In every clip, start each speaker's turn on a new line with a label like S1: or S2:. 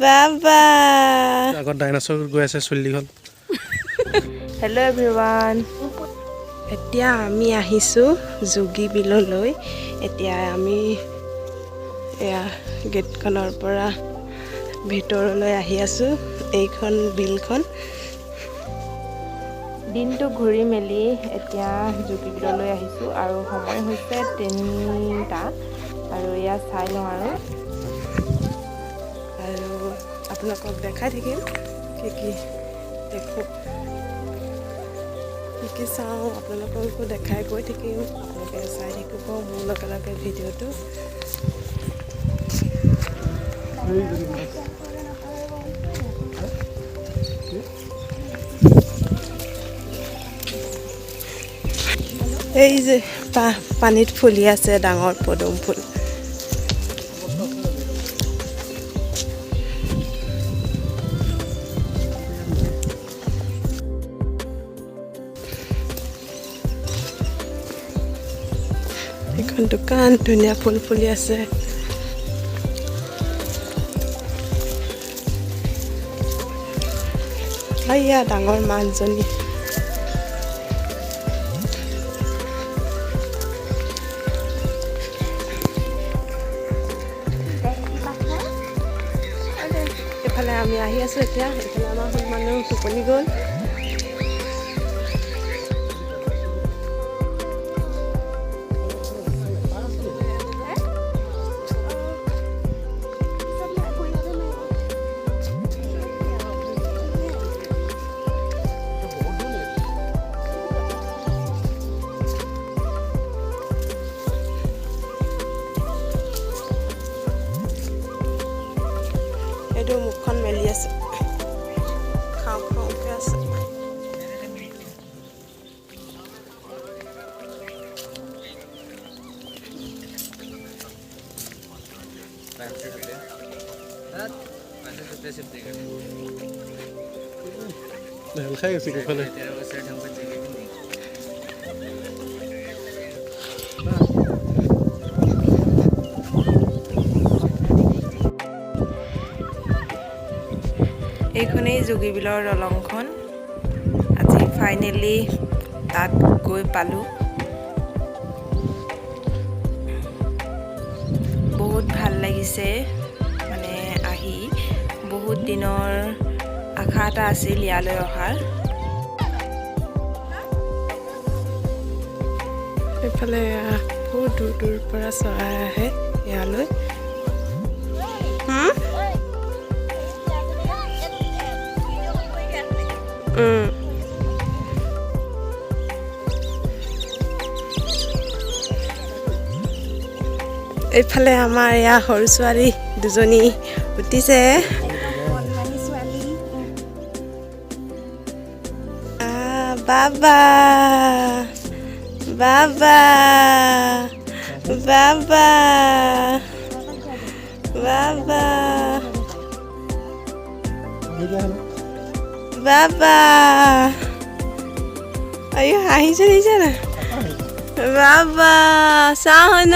S1: বাবা
S2: আগত ডাইনাছৰ গৈ আছে চুল্লিখন
S1: হেল্ল' এভৰিৱান এতিয়া আমি আহিছোঁ যোগী বিললৈ এতিয়া আমি এয়া গেটখনৰ পৰা ভিতৰলৈ আহি আছোঁ এইখন বিলখন দিনটো ঘূৰি মেলি এতিয়া যোগী বিললৈ আহিছোঁ আৰু সময় হৈছে 3টা আৰু এয়া চাই লওঁ আৰু আপোনালোকক দেখাই থাকিম কি দেখোঁ কি চাওঁ আপোনালোককো দেখাই গৈ থাকিম আপোনালোকে চাই থাকিব মোৰ লগে লগে ভিডিঅ'টো এই যে পানীত ফুলি আছে ডাঙৰ পদুম ফুল এখন দোকান ধুনীয়া ফুল ফুলি আছে এয়া ডাঙৰ মানুহজনী এফালে আমি আহি আছোঁ এতিয়া এইফালে আমাৰ মানুহ টোপনি গ'ল এইটো মুখখন মেলি আছে খাওঁ খাওঁকৈ আছে
S2: খাই গৈছে কোফালে
S1: এইখনেই যোগীবিলৰ দলংখন আজি ফাইনেলি তাত গৈ পালোঁ বহুত ভাল লাগিছে মানে আহি বহুত দিনৰ আশা এটা আছিল ইয়ালৈ অহাৰ এইফালে বহুত দূৰ দূৰৰ পৰা চৰাই আহে ইয়ালৈ এইফালে আমাৰ এয়া সৰু ছোৱালী দুজনী উঠিছে বাবা বাবা বাবা বাবা বাবা ayo আহিছে দিছে না বাবা চাহ ন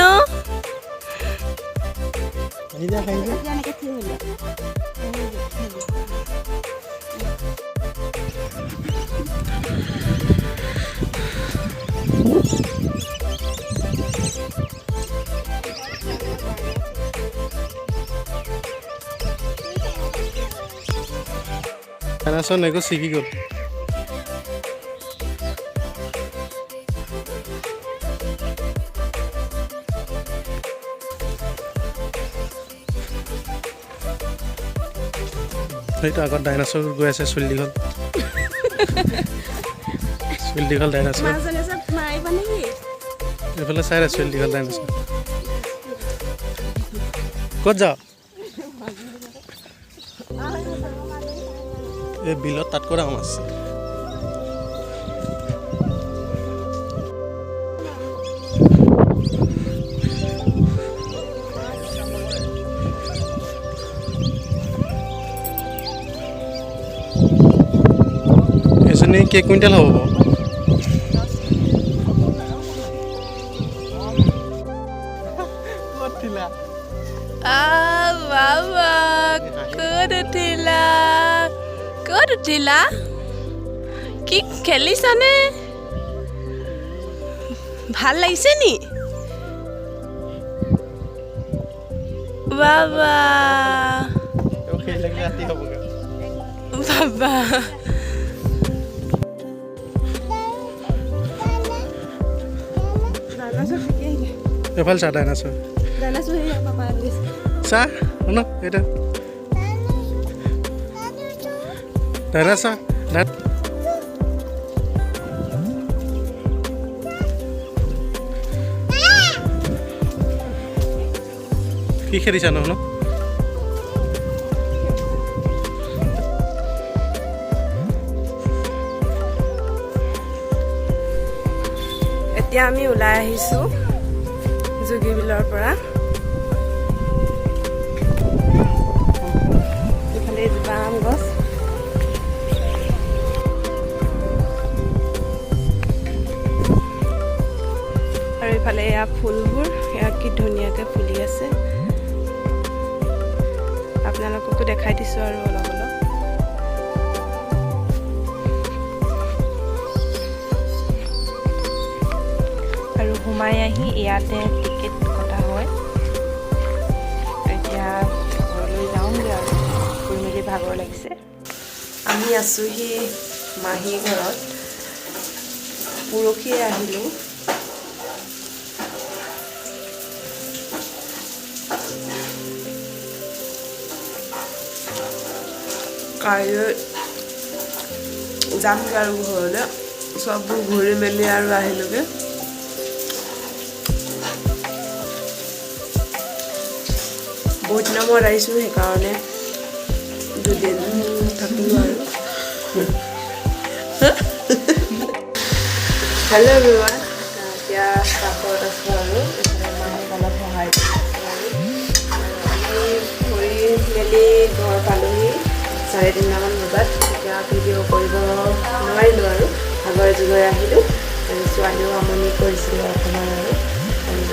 S2: ডাইনাছৰ নেগো ছিগি গ'ল সেইটো আগত ডাইনাছৰ গৈ আছে চুল্লিখন ডাইনাছৰ এইফালে চাই আছে চুল্লিখন ডাইনাছৰ ক'ত যাওঁ এই বিলত তাতকৈ ডাঙৰ মাছ এজনী কেই কুইণ্টেল হ'ব ক'ত দিলা
S1: বাবা
S3: ক'ত উঠিলা ক'ত উঠিলা কি খেলিছানে ভাল লাগিছে নি বাবা বাবা
S2: এফালে চা ডাইনাছৰ চা শুন এটা ডাইনাছৰ কি খেলিছা ন
S3: এতিয়া আমি ওলাই আহিছোঁ যোগীবিলৰ পৰা এইফালে এজোপা আম গছ আৰু এইফালে এয়া ফুলবোৰ এয়া কি ধুনীয়াকৈ ফুলি আছে আপোনালোককো দেখাই দিছোঁ আৰু অলপ অলপ
S1: আৰু সোমাই আহি ইয়াতে টিকেট কটা হয় এতিয়া ঘৰলৈ যাওঁগৈ আৰু ফুৰি মেলি ভাগৰ লাগিছে
S3: আমি আছোঁহি মাহী ঘৰত পৰহিয়ে আহিলোঁ কাইলৈ যামগৈ আৰু ঘৰলৈ চববোৰ ঘূৰি মেলি আৰু আহিলোগৈ বহুত দিনৰ মূৰত আহিছোঁ সেইকাৰণে দুদিন থাকিলোঁ আৰু হেল্ল' এভৰিৱান এতিয়া কাষত আছোঁ আৰু এইফালে মাহীক অলপ সহায় কৰিছোঁ আমি ফুৰি মেলি ঘৰ পালোহি 3:30মান বজাত এতিয়া ভিডিঅ' কৰিব নোৱাৰিলোঁ আৰু ভাগৰে জুগৰে আহিলোঁ ছোৱালীও আমনি কৰিছিলোঁ অকণমান আৰু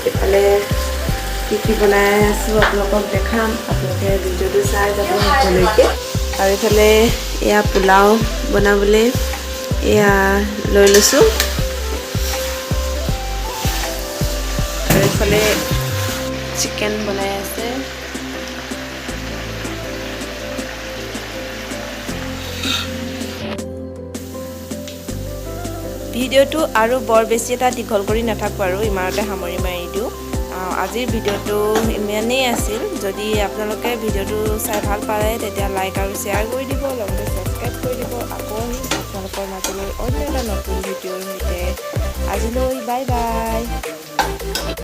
S3: এইফালে কি বনাই আছোঁ আপোনালোকক দেখাম আপোনালোকে ভিডিঅ'টো চাই যাব শেষলৈকে আৰু এইফালে এয়া পোলাও বনাবলৈ এয়া লৈ লৈছোঁ আৰু এইফালে চিকেন বনাই আছে
S1: ভিডিঅ'টো আৰু বৰ বেছি এটা দীঘল কৰি নাথাকোঁ আৰু ইমানতে সামৰি মাৰি দিওঁ আজিৰ ভিডিঅ'টো ইমানেই আছিল যদি আপোনালোকে ভিডিঅ'টো চাই ভাল পালে তেতিয়া লাইক আৰু শ্বেয়াৰ কৰি দিব লগতে ছাবস্ক্ৰাইব কৰি দিব আকৌ আপোনালোকৰ মাজলৈ অন্য এটা নতুন ভিডিঅ'ৰ সৈতে আজিলৈ বাই বাই